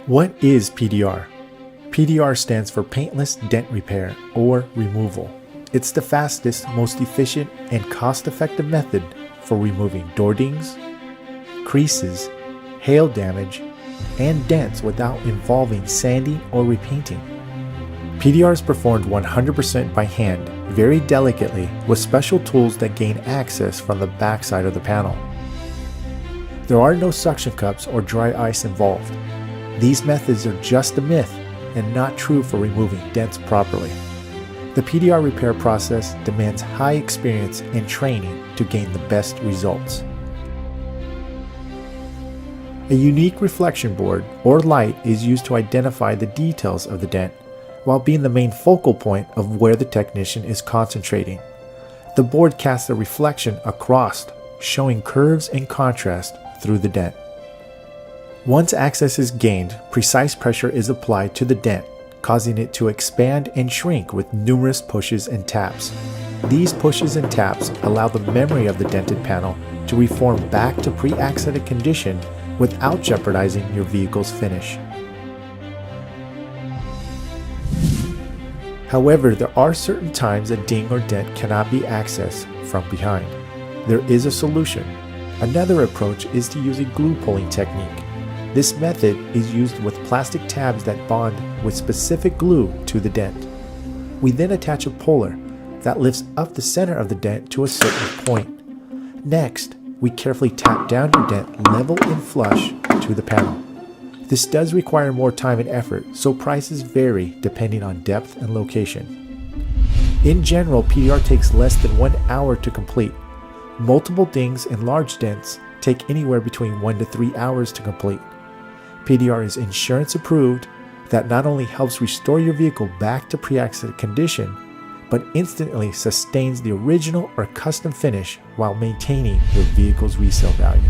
What is PDR? PDR stands for Paintless Dent Repair or Removal. It's the fastest, most efficient, and cost-effective method for removing door dings, creases, hail damage, and dents without involving sanding or repainting. PDR is performed 100% by hand, very delicately, with special tools that gain access from the backside of the panel. There are no suction cups or dry ice involved. These methods are just a myth and not true for removing dents properly. The PDR repair process demands high experience and training to gain the best results. A unique reflection board or light is used to identify the details of the dent, while being the main focal point of where the technician is concentrating. The board casts a reflection across, showing curves and contrast through the dent. Once access is gained, precise pressure is applied to the dent, causing it to expand and shrink with numerous pushes and taps. These pushes and taps allow the memory of the dented panel to reform back to pre-accident condition without jeopardizing your vehicle's finish. However, there are certain times a ding or dent cannot be accessed from behind. There is a solution. Another approach is to use a glue pulling technique. This method is used with plastic tabs that bond with specific glue to the dent. We then attach a puller that lifts up the center of the dent to a certain point. Next, we carefully tap down your dent level and flush to the panel. This does require more time and effort, so prices vary depending on depth and location. In general, PDR takes less than 1 hour to complete. Multiple dings and large dents take anywhere between 1 to 3 hours to complete. PDR is insurance approved that not only helps restore your vehicle back to pre-accident condition, but instantly sustains the original or custom finish while maintaining your vehicle's resale value.